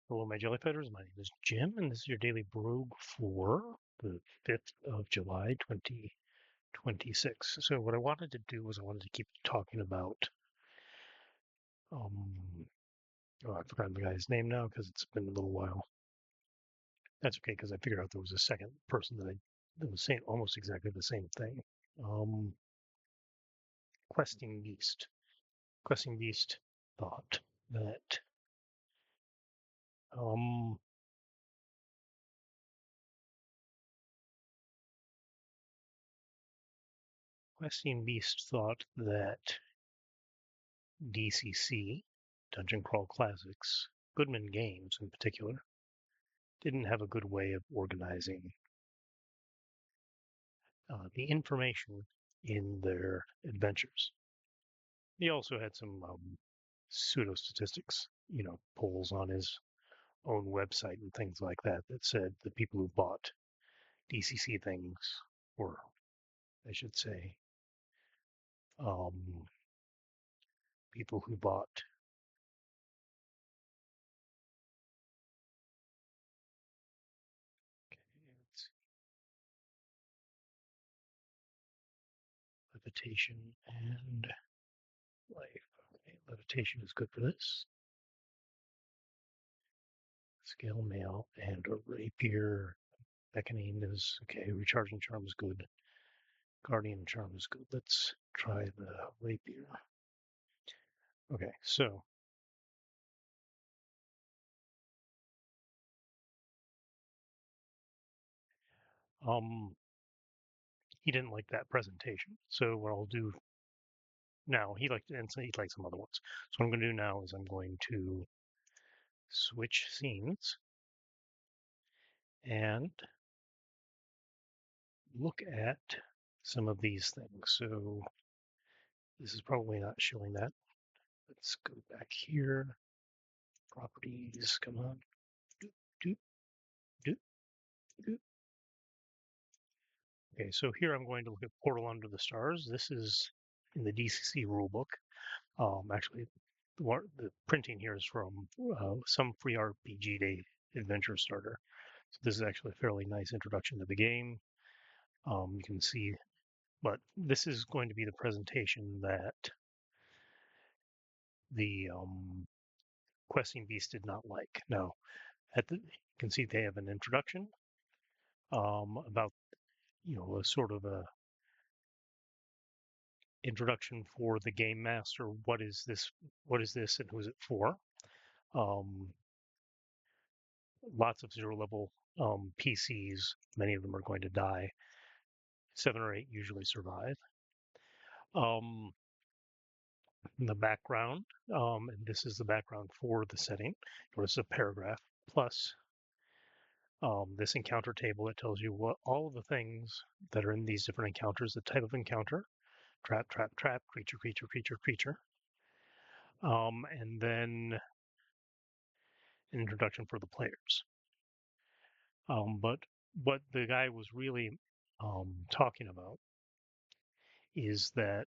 Hello, my jellyfighters. My name is Jim, and this is your daily Brogue for the 5th of July, 2026. So, what I wanted to do was I wanted to keep talking about, um, oh, I forgot the guy's name now because it's been a little while. That's okay because I figured out there was a second person that was saying almost exactly the same thing. Um, Questing Beast. Questing Beast thought that um, Questing Beast thought that DCC, Dungeon Crawl Classics, Goodman Games in particular, didn't have a good way of organizing the information in their adventures. He also had some pseudo statistics, polls on his own website and things like that that said the people who bought DCC things, or I should say, um, people who bought. Okay, let's see, levitation and life. Okay, levitation is good for this. Scale mail and a rapier. Beckoning is okay. Recharging charm is good. Guardian charm is good. Let's try the rapier. Okay, so um, he didn't like that presentation. So what I'll do now, he liked it, and so he liked some other ones. So what I'm going to do now is I'm going to switch scenes and look at some of these things. So this is probably not showing that. Let's go back here. Properties, come on. Doop, doop, doop, doop. Okay, so here I'm going to look at Portal Under the Stars. This is in the DCC rulebook. Actually, the printing here is from some free RPG Day adventure starter. So this is actually a fairly nice introduction to the game. You can see, but this is going to be the presentation that the Questing Beast did not like. Now, you can see they have an introduction about a sort of a introduction for the game master. What is this? What is this, and who's it for? Um, Lots of zero level PCs. Many of them are going to die. 7 or 8 usually survive. Um, in the background, and this is the background for the setting. Notice a paragraph plus this encounter table that tells you what all of the things that are in these different encounters, the type of encounter, trap, trap, trap, creature, creature, creature, creature, and then an introduction for the players. But what the guy was really talking about is that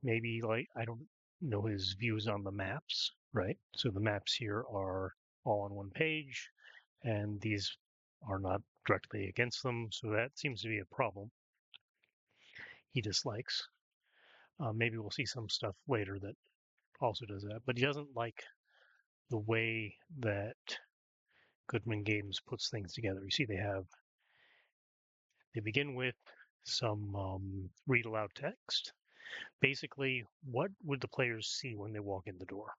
maybe, like, I don't know his views on the maps, right? So the maps here are all on one page, and these are not directly against them. So that seems to be a problem he dislikes. Maybe we'll see some stuff later that also does that, but he doesn't like the way that Goodman Games puts things together. You see, they begin with some read aloud text. Basically, what would the players see when they walk in the door,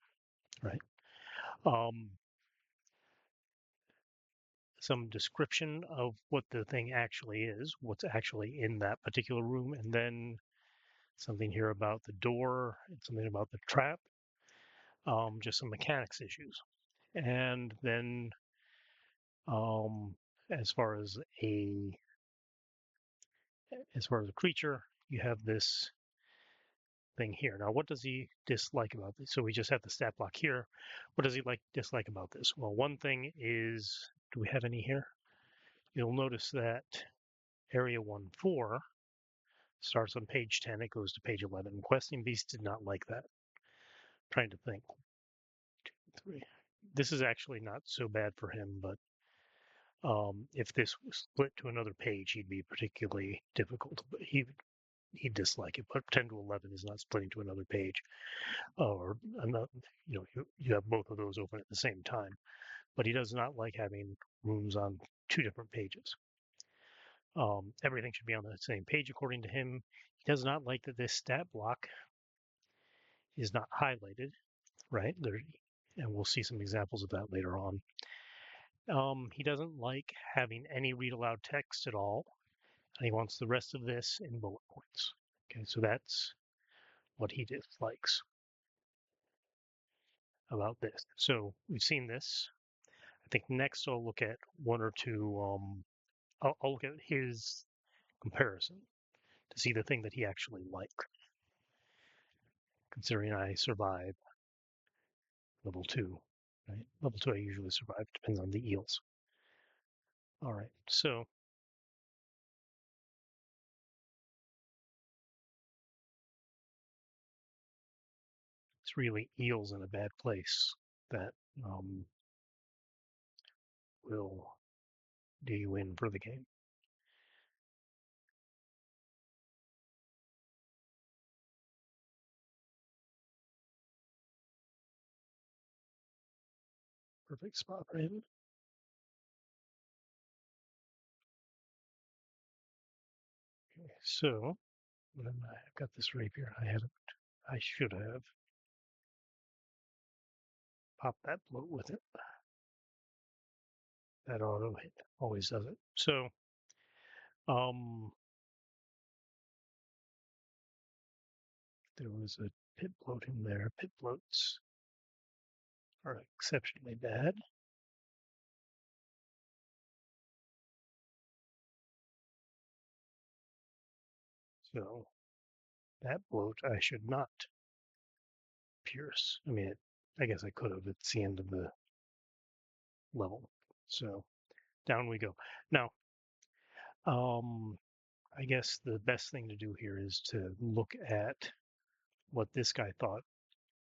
right? Um, some description of what the thing actually is, what's actually in that particular room, and then something here about the door and something about the trap, just some mechanics issues. And then um, as far as a creature, you have this thing here. Now, what does he dislike about this? So we just have the stat block here. What does he dislike about this? Well, one thing is, do we have any here? You'll notice that area 1-4 starts on page 10, it goes to page 11. Questing Beast did not like that. I'm trying to think. 2, 3. this is actually not so bad for him, but if this was split to another page, he'd be particularly difficult. But he'd dislike it. But 10 to 11 is not splitting to another page, or another, you have both of those open at the same time. But he does not like having rooms on two different pages. Everything should be on the same page according to him. He does not like that this stat block is not highlighted, right? There, and we'll see some examples of that later on. He doesn't like having any read aloud text at all, and he wants the rest of this in bullet points. Okay, so that's what he dislikes about this. So we've seen this. I think next I'll look at one or two. I'll look at his comparison to see the thing that he actually liked. Considering I survive level 2, right? Level 2 I usually survive, depends on the eels. All right, so it's really eels in a bad place that will do you in for the game. Perfect spot for him. Okay, so I've got this rapier. I should have popped that bloat with it. That auto hit always does it. So um, there was a pit bloat in there. Pit bloats are exceptionally bad. So that bloat I should not pierce. I mean, I guess I could have. It's the end of the level. So down we go. Now, I guess the best thing to do here is to look at what this guy thought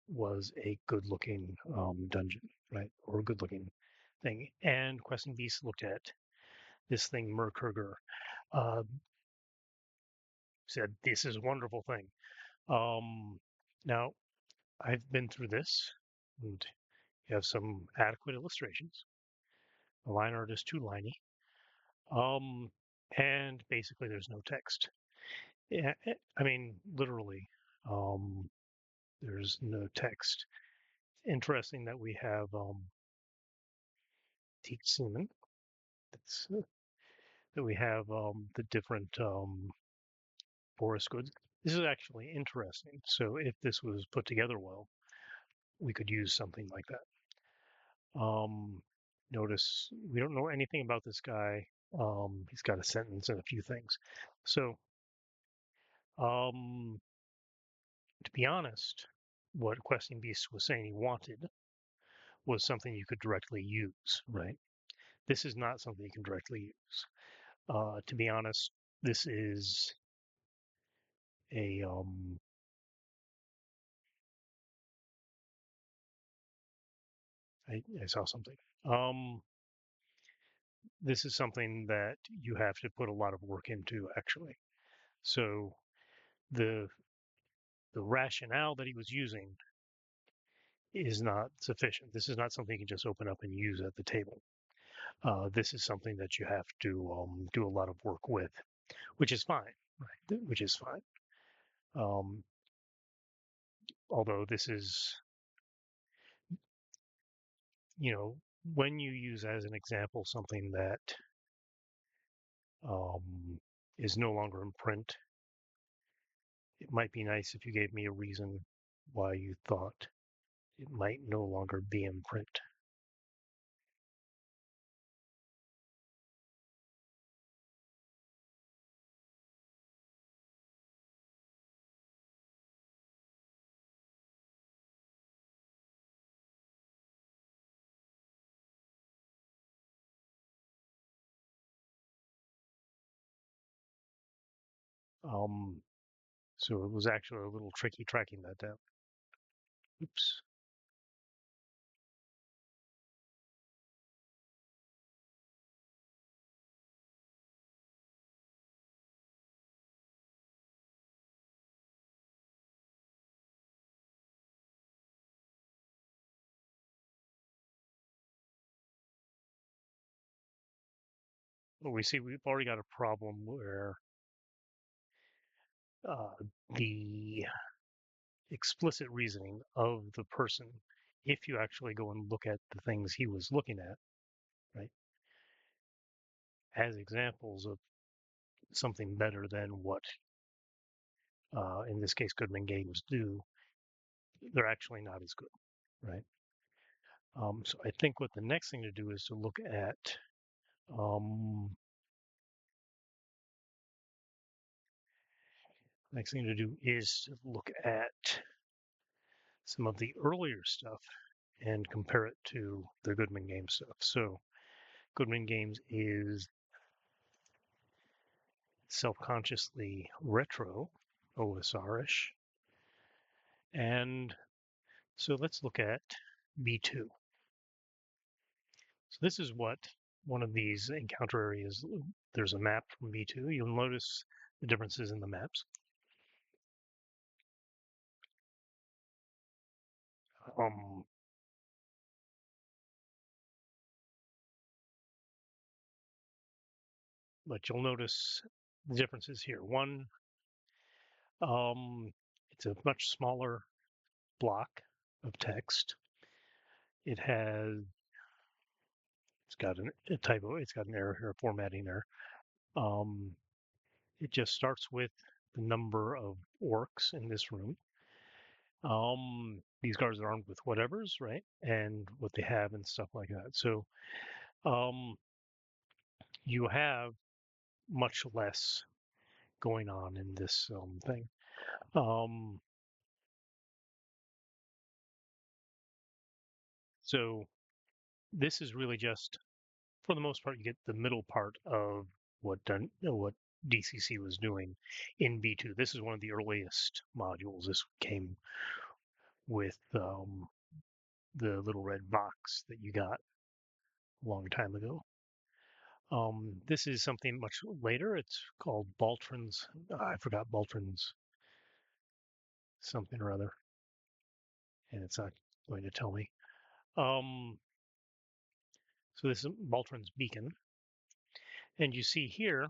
was a good-looking dungeon, right, or a good-looking thing. And Questing Beast looked at this thing, Merkurger, uh, said, "This is a wonderful thing." Now, I've been through this, and you have some adequate illustrations. The line art is too liney, and basically there's no text. Yeah, I mean, literally, um, there's no text. Interesting that we have teach semen. That's that we have the different forest goods. This is actually interesting. So if this was put together well, we could use something like that. Notice we don't know anything about this guy. He's got a sentence and a few things. So um, to be honest, what Questing Beast was saying he wanted was something you could directly use, right? This is not something you can directly use. To be honest, this is a I saw something. This is something that you have to put a lot of work into, actually. So the the rationale that he was using is not sufficient. This is not something you can just open up and use at the table. This is something that you have to do a lot of work with, which is fine, right? Which is fine. Um, although this is, when you use as an example something that um, is no longer in print, it might be nice if you gave me a reason why you thought it might no longer be in print. Um, so it was actually a little tricky tracking that down. Oops. we see we've already got a problem where uh, the explicit reasoning of the person, if you actually go and look at the things he was looking at, right, as examples of something better than what, in this case, Goodman games do, they're actually not as good, right? So I think what the next thing to do is to look at next thing to do is to look at some of the earlier stuff and compare it to the Goodman Games stuff. So Goodman Games is self-consciously retro OSR-ish. And so let's look at B2. So this is what one of these encounter areas, there's a map from B2. You'll notice the differences in the maps. But you'll notice the differences here. One, it's a much smaller block of text. It has, it's got a typo, it's got an error here, a formatting error. It just starts with the number of orcs in this room. These guards are armed with whatevers, right? And what they have and stuff like that. So you have much less going on in this thing. So this is really just, for the most part, you get the middle part of what DCC was doing in B2. This is one of the earliest modules. This came with the little red box that you got a long time ago. This is something much later. It's called Baltron's. I forgot Baltron's something or other, and it's not going to tell me. So this is Baltron's Beacon, and you see here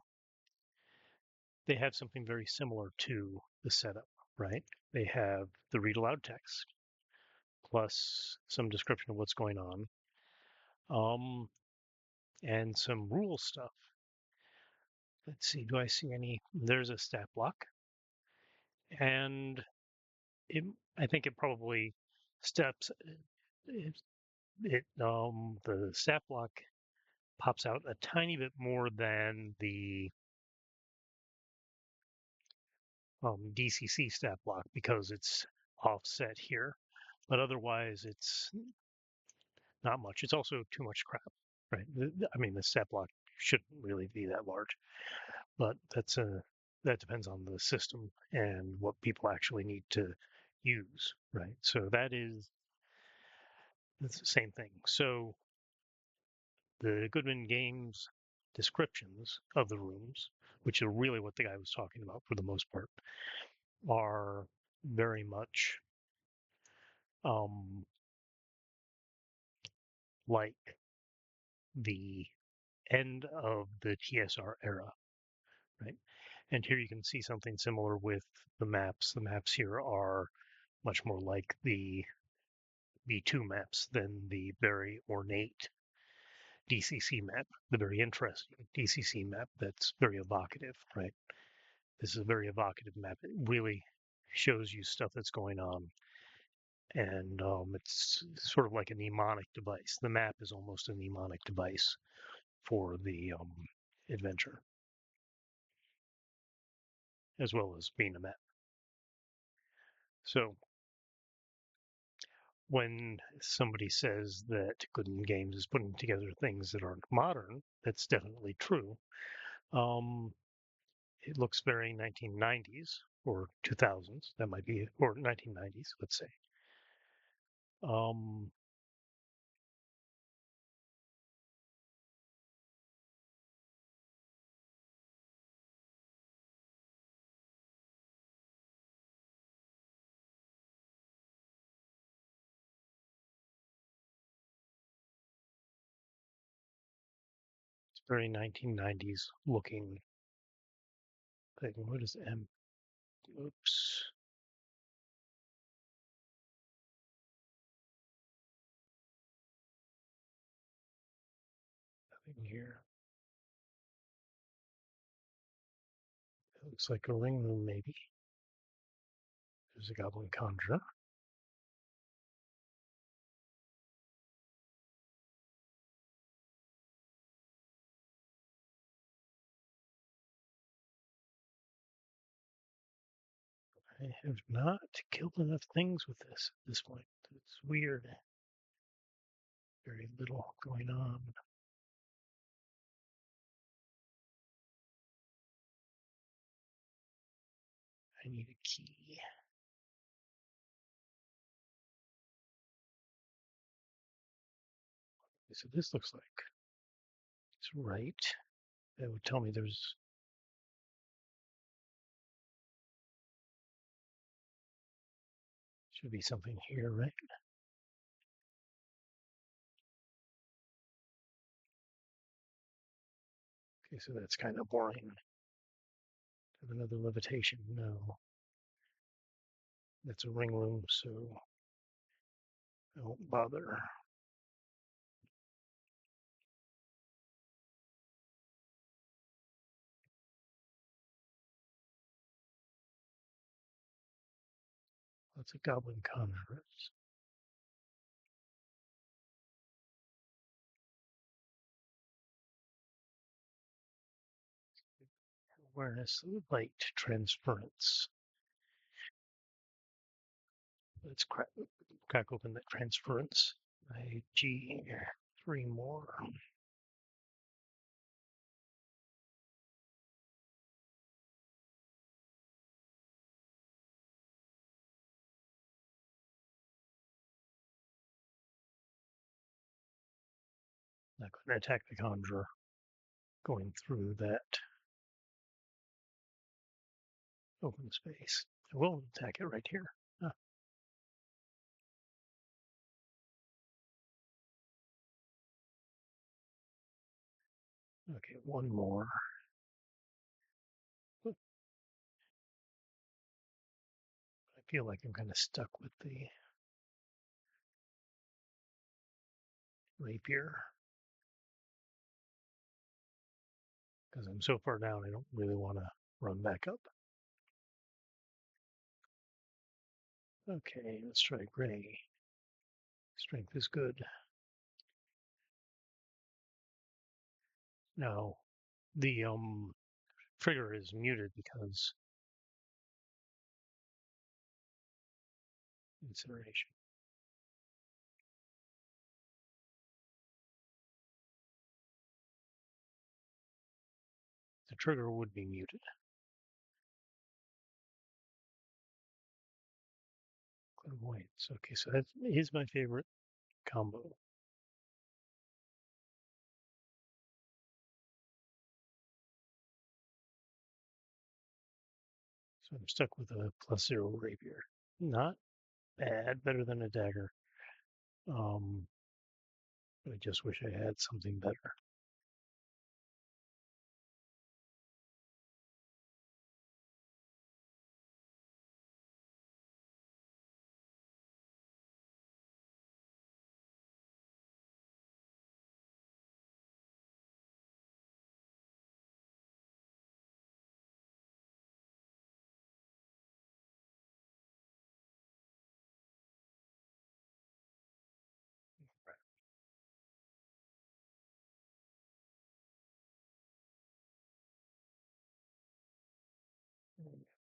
they have something very similar to the setup, right? They have the read aloud text plus some description of what's going on, and some rule stuff. Let's see, do I see any? There's a stat block, and I think it probably steps. The stat block pops out a tiny bit more than the DCC stat block because it's offset here, but otherwise it's not much. It's also too much crap, right? I mean, the stat block shouldn't really be that large, but that depends on the system and what people actually need to use, right? So it's the same thing. So the Goodman Games descriptions of the rooms, which are really what the guy was talking about for the most part, are very much um, like the end of the TSR era, right? And here you can see something similar with the maps. The maps here are much more like the B2 maps than the very ornate DCC map, the very interesting DCC map that's very evocative, right? This is a very evocative map. It really shows you stuff that's going on. And it's sort of like a mnemonic device. The map is almost a mnemonic device for the adventure, as well as being a map. So when somebody says that Gooden Games is putting together things that aren't modern, that's definitely true. It looks very 1990s or 2000s. That might be, or 1990s, let's say. Um, very 1990s looking thing. What is M? Oops. Nothing here. It looks like a ring room, maybe. There's a goblin conjurer. I have not killed enough things with this at this point. It's weird. Very little going on. I need a key. So this looks like it's right. That would tell me there's should be something here, right? Okay, so that's kind of boring. Have another levitation? No. That's a ring room, so I won't bother. Lots of goblin conjurers. Awareness, light, transference. Let's crack open that transference. IG, 3 more. Not going to attack the conjurer. Going through that open space. I will attack it right here. Okay, one more. I feel like I'm kind of stuck with the rapier because I'm so far down. I don't really want to run back up. Okay, let's try gray. Strength is good. Now, the trigger is muted because incineration. The trigger would be muted. Clairvoyance. Okay, so that is my favorite combo. So I'm stuck with a +0 rapier. Not bad, better than a dagger. Um, I just wish I had something better.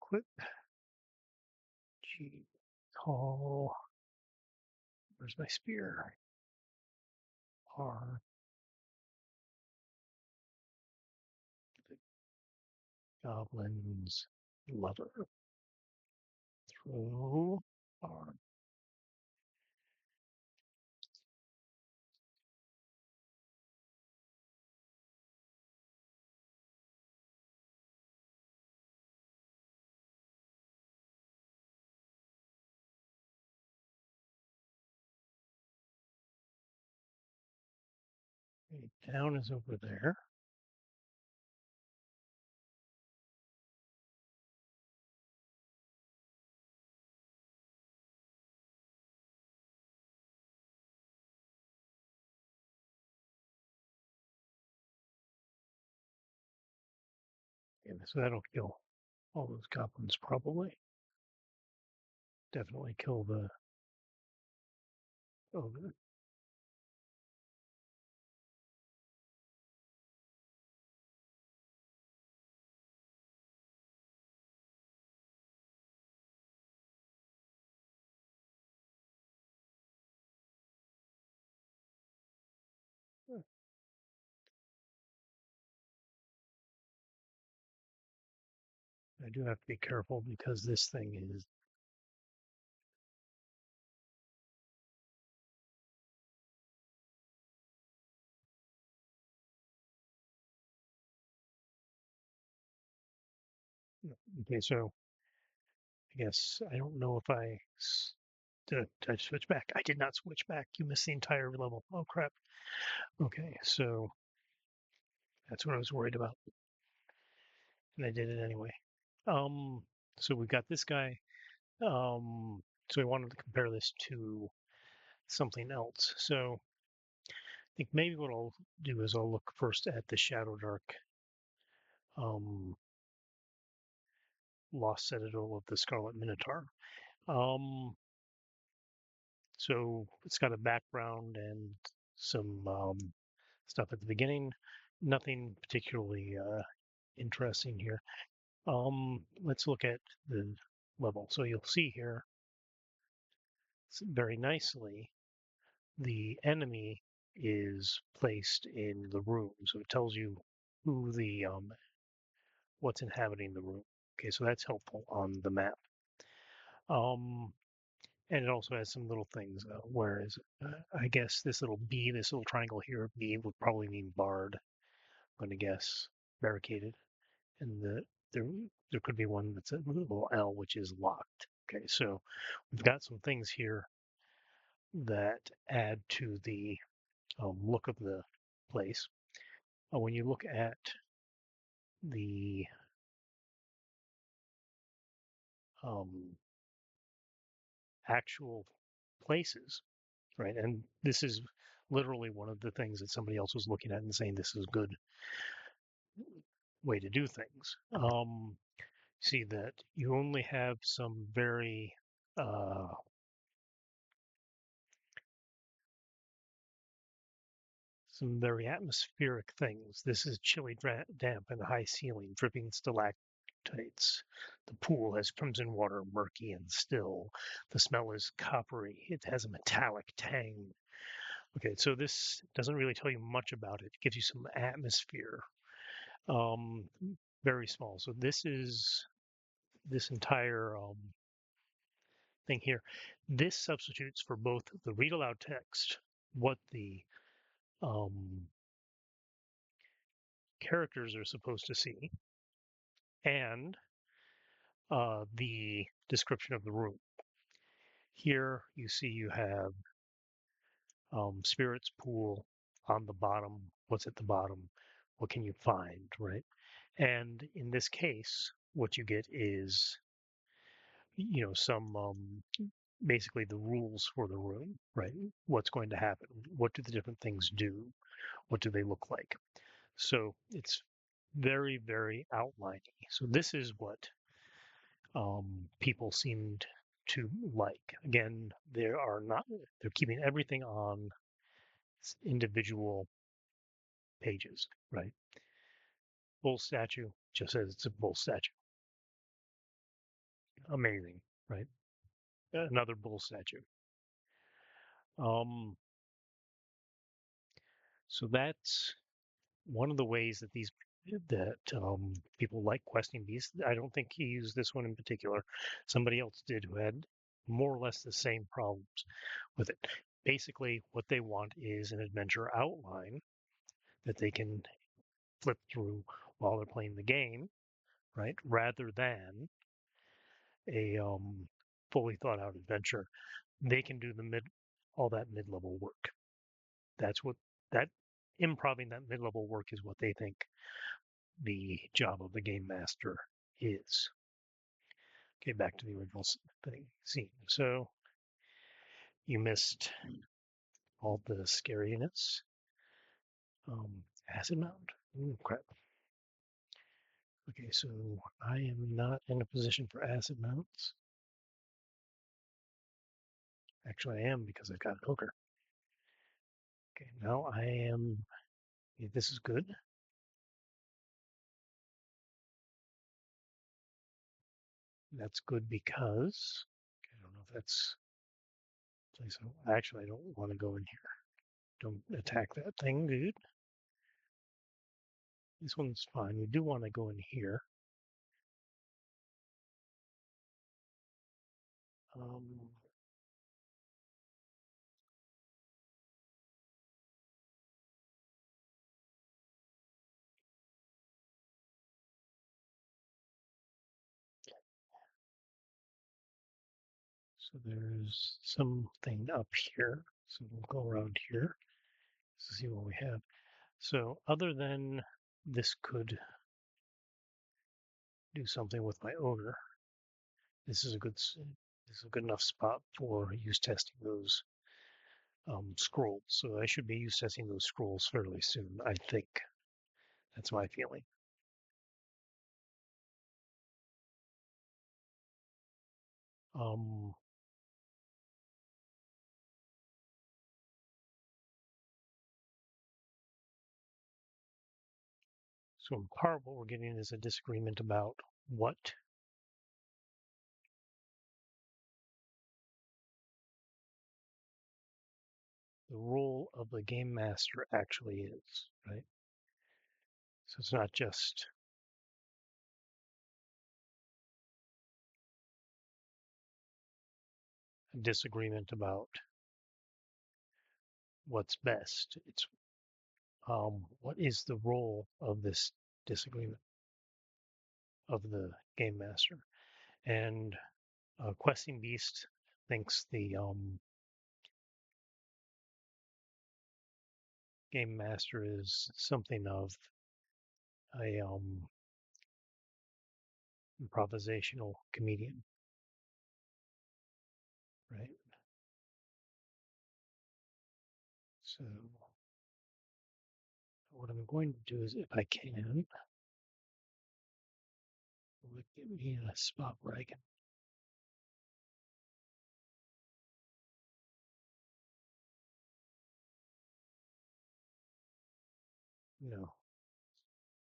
Equip. G. Call. Where's my spear? R. The goblin's lover. Throw. R. Okay, down is over there. Okay, so that'll kill all those goblins probably. Definitely kill the ogre. I do have to be careful because this thing is. Okay, so I guess I don't know if did I switch back? I did not switch back. You missed the entire level. Oh crap. Okay, so that's what I was worried about, and I did it anyway. Um, so we've got this guy. So I wanted to compare this to something else. So I think maybe what I'll do is I'll look first at the Shadow Dark um, Lost Citadel of the Scarlet Minotaur. Um, so it's got a background and some stuff at the beginning. Nothing particularly interesting here. Let's look at the level. So you'll see here very nicely the enemy is placed in the room. So it tells you who the what's inhabiting the room. Okay, so that's helpful on the map. Um, and it also has some little things. Whereas I guess this little B, this little triangle here, B would probably mean barred. I'm going to guess barricaded, and there there could be one that's a little L, which is locked. Okay, so we've got some things here that add to the look of the place. When you look at the um, actual places, right? And this is literally one of the things that somebody else was looking at and saying this is a good way to do things. See that you only have uh, some very atmospheric things. This is chilly, damp, and high ceiling, dripping stalactites. The pool has crimson water, murky and still. The smell is coppery. It has a metallic tang. Okay, so this doesn't really tell you much about it. It gives you some atmosphere. Um, Very small. So this is this entire thing here. This substitutes for both the read aloud text, what the um, characters are supposed to see, and the description of the room. Here you see you have spirits pool on the bottom. What's at the bottom? What can you find, right? And in this case, what you get is, some basically the rules for the room, right? What's going to happen? What do the different things do? What do they look like? So it's very, very outlining. So this is what people seemed to like. Again, they're keeping everything on individual pages, right? Bull statue just says it's a bull statue. Amazing, right? Another bull statue. Um, so that's one of the ways that people like questing beasts. I don't think he used this one in particular. Somebody else did who had more or less the same problems with it. Basically, what they want is an adventure outline that they can flip through while they're playing the game, right? Rather than a fully thought out adventure. They can do all that mid level work. That's what that improving that mid level work is what they think the job of the game master is. Okay, back to the original scene. So you missed all the scariness. Acid mound. Ooh, crap. Okay, so I am not in a position for acid mounts. Actually, I am because I've got a hooker. Okay, now I am. Okay, this is good. That's good because I don't know if that's place. Actually, I don't want to go in here. Don't attack that thing, dude. This one's fine. We do want to go in here. Um, so there's something up here. So we'll go around here to see what we have. So other than this could do something with my owner, this is a good this is a good enough spot for use testing those scrolls. So I should be use testing those scrolls fairly soon. I think that's my feeling. Um, so in part, what we're getting is a disagreement about what the role of the game master actually is, right? So it's not just a disagreement about what's best. It's what is the role of this disagreement of the game master? And Questing Beast thinks the game master is something of a improvisational comedian, right? So what I'm going to do is, if I can, get me in a spot where I can, you know.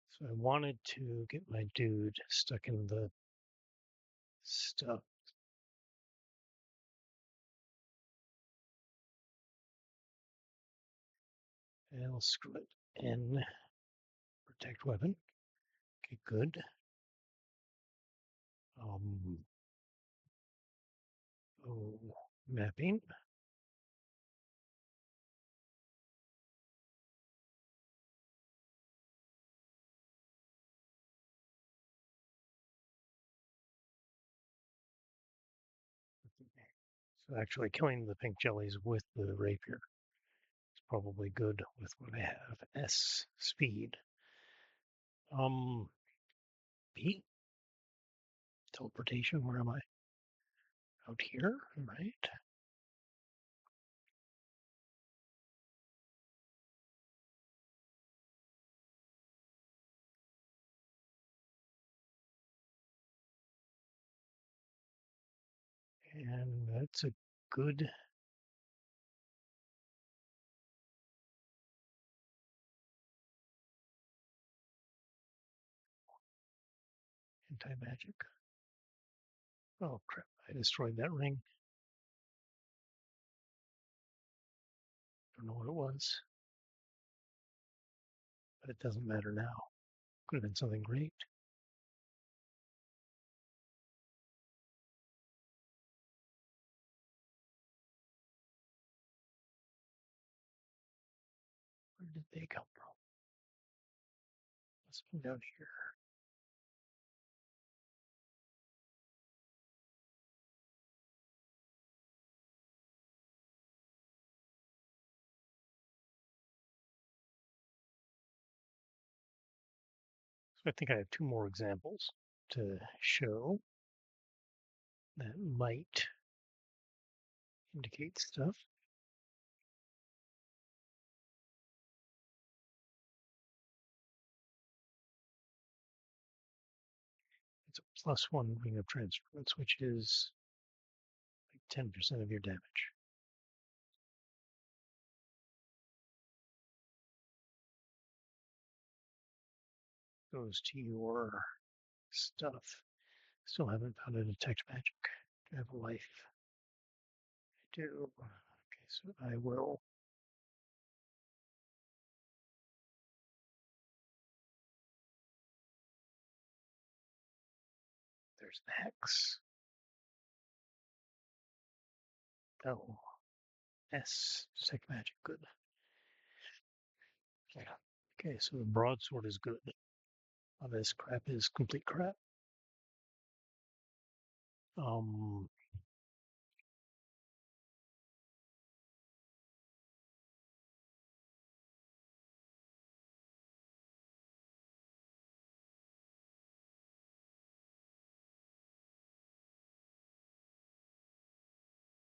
So I wanted to get my dude stuck in the stuff. And I'll screw it in protect weapon. Okay, good. Um, oh, mapping. So actually killing the pink jellies with the rapier is probably good with what I have. S speed. B teleportation. Where am I? Out here, right? And that's a good anti-magic. Oh crap! I destroyed that ring. Don't know what it was, but it doesn't matter now. Could have been something great. Where did they come from? Let's move down here. So I think I have two more examples to show that might indicate stuff. +1 ring of transference, which is like 10% of your damage. Goes to your stuff. Still haven't found a detect magic. Do I have a life? I do. Okay, so I will. There's the hex. Oh, S. Detect magic. Good. Yeah. Okay, so the broadsword is good. All this crap is complete crap. Um,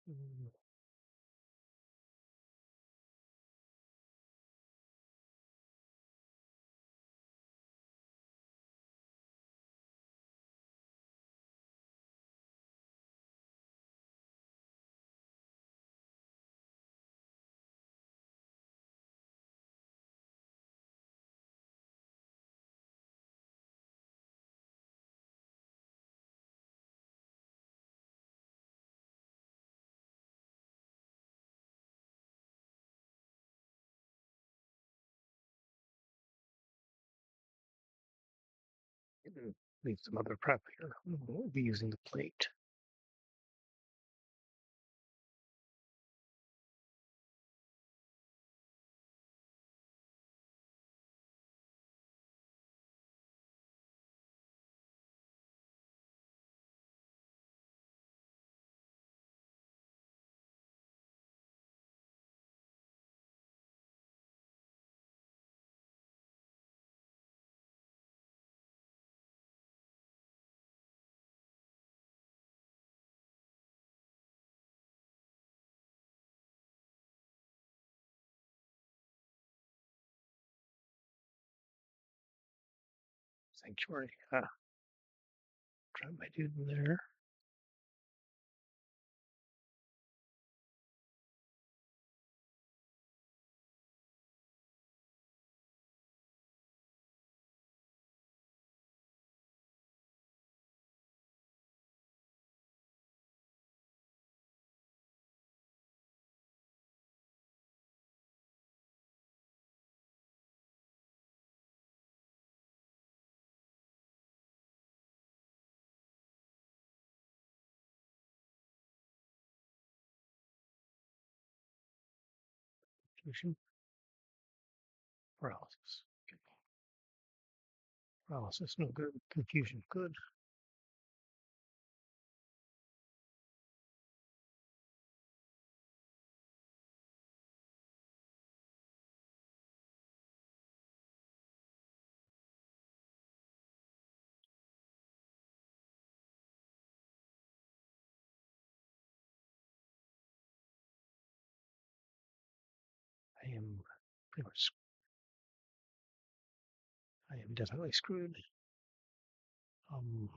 mm, leave some other crap here. We'll be using the plate. Sanctuary. Drop my dude in there. Confusion. Paralysis. Okay. Paralysis, no good. Confusion, good. I am pretty much. I am definitely screwed. Um,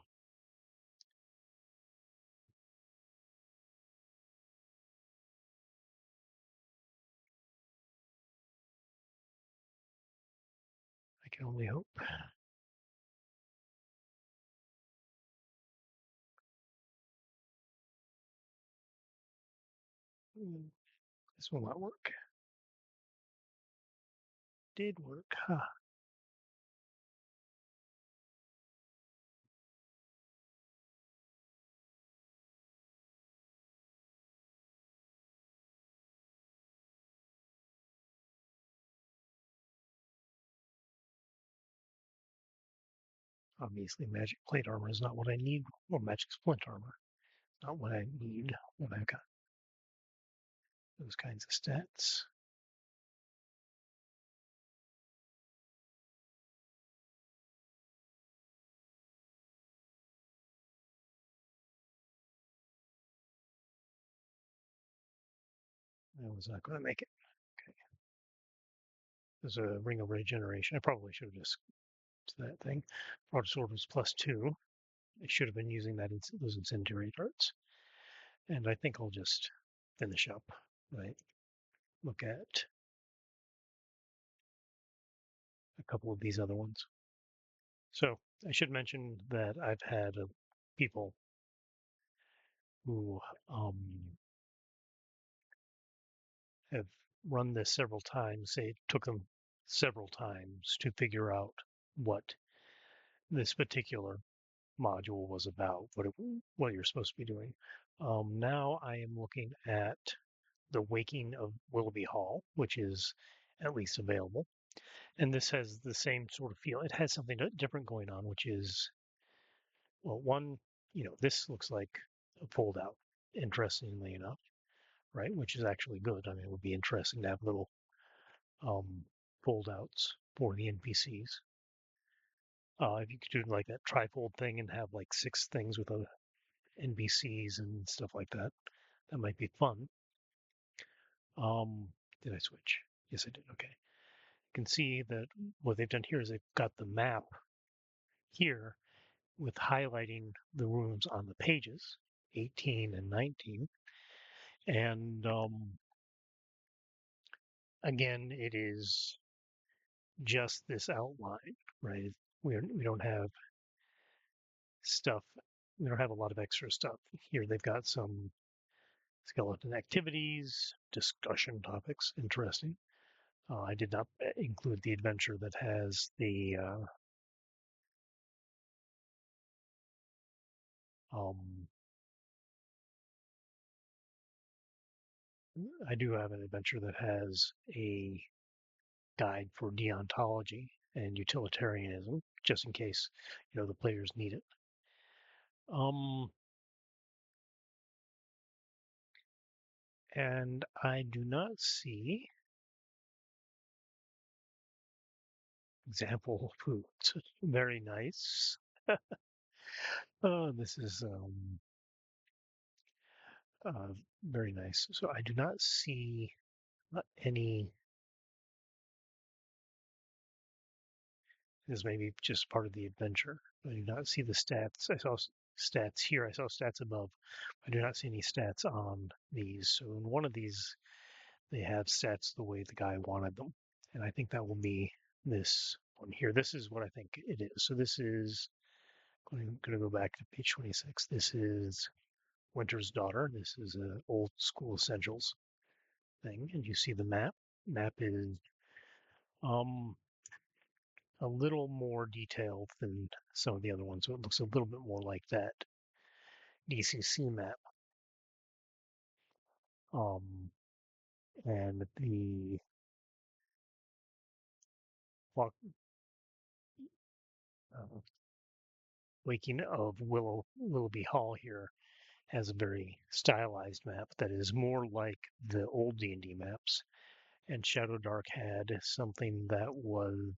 I can only hope. This will not work. Did work. Huh. Obviously, magic plate armor is not what I need, or magic splint armor. Not what I need when I've got those kinds of stats. I was not going to make it. Okay. There's a ring of regeneration. I probably should have just that thing. Broadsword was +2. I should have been using those incendiary darts. And I think I'll just finish up, right? Look at a couple of these other ones. So I should mention that I've had people who have run this several times. Say it took them several times to figure out what this particular module was about, what you're supposed to be doing. Now I am looking at the Waking of Willoughby Hall, which is at least available. And this has the same sort of feel. It has something different going on, which is, well, one, this looks like a fold out, interestingly enough, right? Which is actually good. I mean, it would be interesting to have little um, fold outs for the NPCs. If you could do like that trifold thing and have like six things with NPCs and stuff like that, that might be fun. Did I switch? Yes, I did. Okay. You can see that what they've done here is they've got the map here with highlighting the rooms on the pages, 18 and 19. And again, it is just this outline, right? We don't have stuff. We don't have a lot of extra stuff here. They've got some skeleton activities, discussion topics. Interesting. I did not include the adventure that has um, I do have an adventure that has a guide for deontology and utilitarianism, just in case the players need it. Um, and I do not see example foods. Very nice. Oh, this is uh, very nice. So I do not see any. This may be just part of the adventure. I do not see the stats. I saw stats here. I saw stats above. I do not see any stats on these. So in one of these, they have stats the way the guy wanted them. And I think that will be this one here. This is what I think it is. So this is, I'm going to go back to page 26. This is Winter's Daughter. This is an old school essentials thing. And you see the map. Map is um, a little more detailed than some of the other ones. So it looks a little bit more like that DCC map. Um, and the uh, Waking of Willoughby Hall here has a very stylized map that is more like the old D&D maps. And Shadow Dark had something that was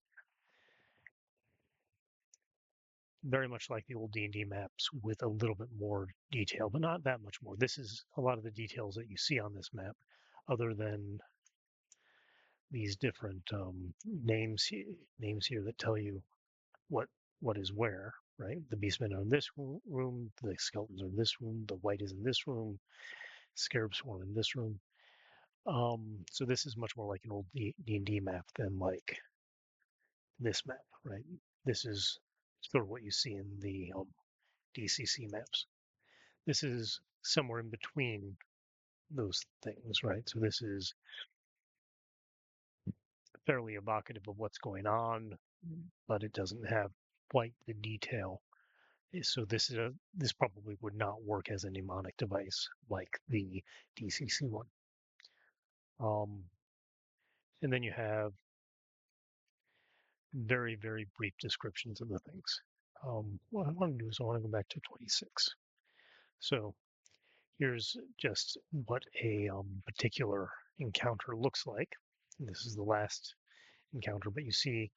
very much like the old D&D maps with a little bit more detail, but not that much more. This is a lot of the details that you see on this map, other than these different names here that tell you what what is where, right? The beastmen are in this room, the skeletons are in this room, the white is in this room, scarab swarm in this room. So this is much more like an old D&D map than like this map, right? This is sort of what you see in the DCC maps. This is somewhere in between those things, right? So this is fairly evocative of what's going on, but it doesn't have quite the detail. So this probably would not work as a mnemonic device like the DCC one. Um, and then you have very, very brief descriptions of the things. What I want to do is I want to go back to 26. So here's just what a particular encounter looks like. And this is the last encounter, but you see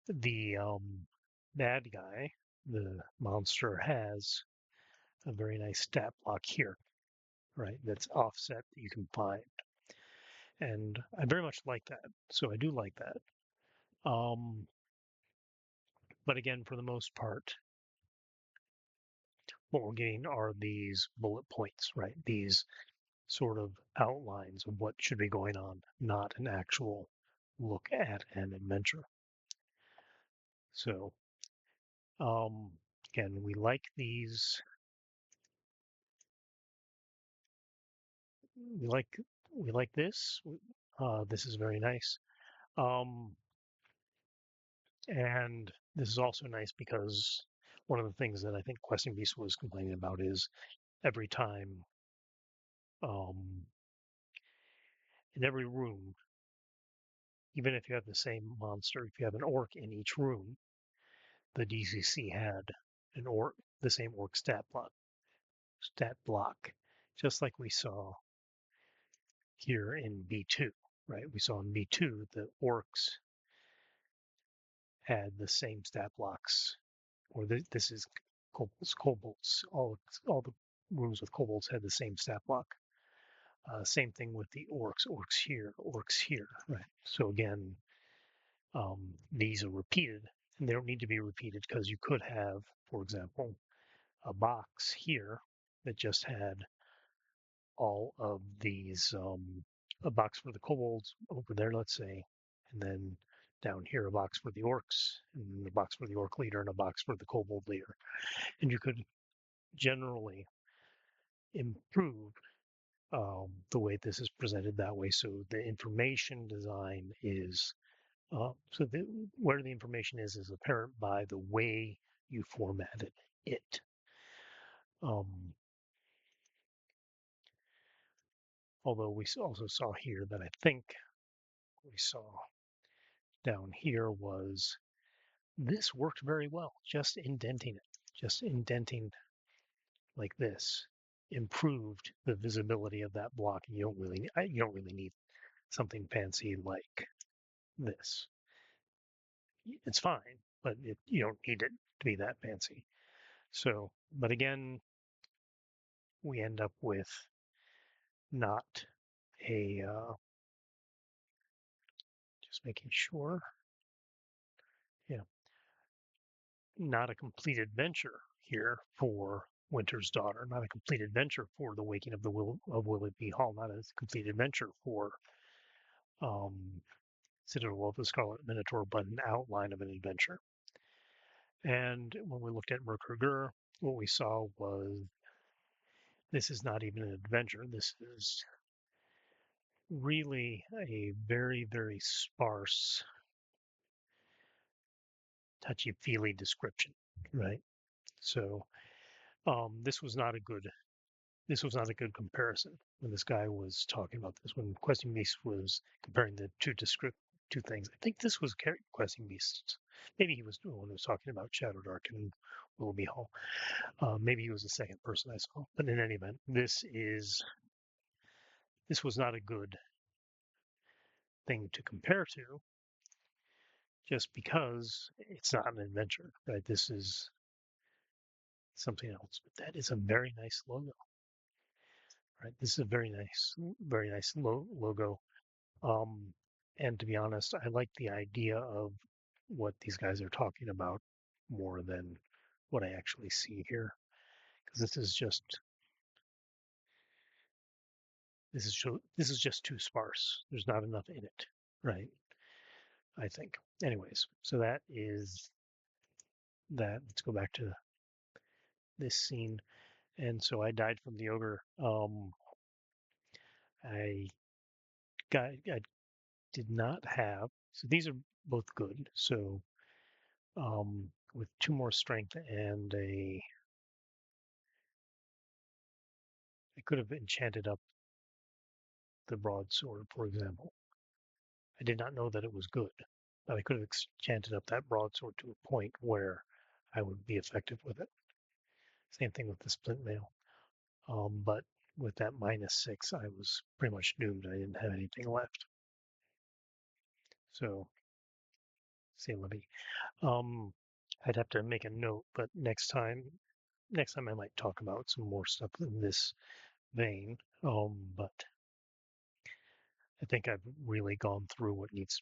the bad guy, the monster, has a very nice stat block here, right? That's offset that you can find. And I very much like that. So I do like that. But again, for the most part, what we're getting are these bullet points, right? These sort of outlines of what should be going on, not an actual look at an adventure. So um, again, we like these. We like we like this. This is very nice. Um, and this is also nice because one of the things that I think Questing Beast was complaining about is every time um, in every room, even if you have the same monster, if you have an orc in each room, the DCC had an orc, the same orc stat block, just like we saw here in B2, right? We saw in B2 the orcs had the same stat blocks, or this is kobolds. All the rooms with kobolds had the same stat block. Same thing with the orcs here, right? So again, these are repeated, and they don't need to be repeated because you could have, for example, a box here that just had all of these, a box for the kobolds over there, let's say, and then down here a box for the orcs, and a box for the orc leader, and a box for the kobold leader. And you could generally improve the way this is presented that way. So the information design is where the information is apparent by the way you formatted it. Um, Although we also saw here that I think we saw down here was this worked very well. Just indenting like this improved the visibility of that block. You don't really need something fancy like this. It's fine, but you don't need it to be that fancy. So, but again, we end up with not a, just making sure, yeah, not a complete adventure here for Winter's Daughter, not a complete adventure for the Waking of the Willoughby Hall, not a complete adventure for um, Citadel of the Scarlet Minotaur, but an outline of an adventure. And when we looked at Merkur, what we saw was this is not even an adventure. This is really a very, very sparse, touchy-feely description, right? So this was not a good comparison when this guy was talking about this. When Questing Beast was comparing the two things, I think this was Questing Beast. Maybe he was the one who was talking about Shadow Dark and Willoughby Hall. Maybe he was the second person I saw. But in any event, this was not a good thing to compare to, just because it's not an adventure, right? This is something else. But that is a very nice logo, right? This is a very nice logo. Um, and to be honest, I like the idea of what these guys are talking about more than what I actually see here, because this is just too sparse. There's not enough in it, right? I think. Anyways, so that is that. Let's go back to this scene. And so I died from the ogre. I I did not have. So these are both good. So with 2 more strength and I could have enchanted up the broadsword, for example. I did not know that it was good, but I could have enchanted up that broadsword to a point where I would be effective with it. Same thing with the splint mail. But with that -6, I was pretty much doomed. I didn't have anything left. So, say Libby. I'd have to make a note, but next time I might talk about some more stuff in this vein. But I think I've really gone through what needs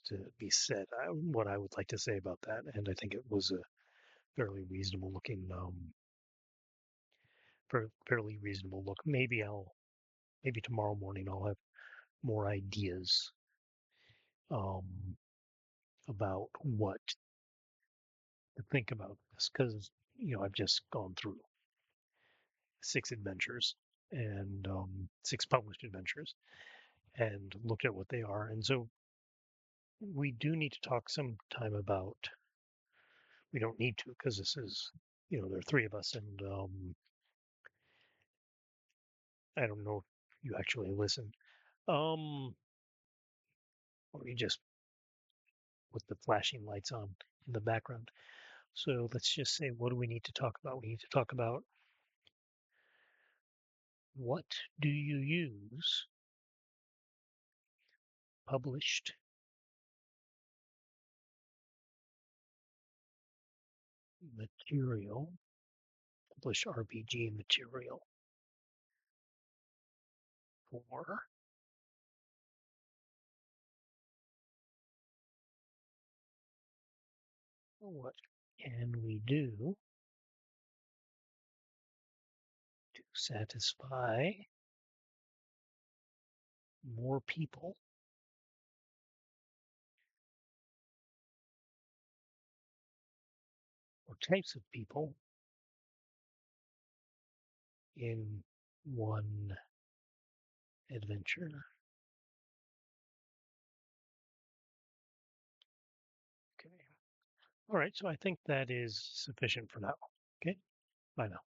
to be said. What I would like to say about that, and I think it was a fairly reasonable looking fairly reasonable look. Maybe tomorrow morning I'll have more ideas um, about what to think about this because I've just gone through 6 adventures and 6 published adventures and looked at what they are. And so we do need to talk sometime about. We don't need to because this is there are 3 of us, and I don't know if you actually listen. Um, or you just with the flashing lights on in the background. So let's just say, what do we need to talk about? We need to talk about what do you use published material, published RPG material for. What can we do to satisfy more people or types of people in one adventure? Okay. All right. So I think that is sufficient for now. Okay. Bye now.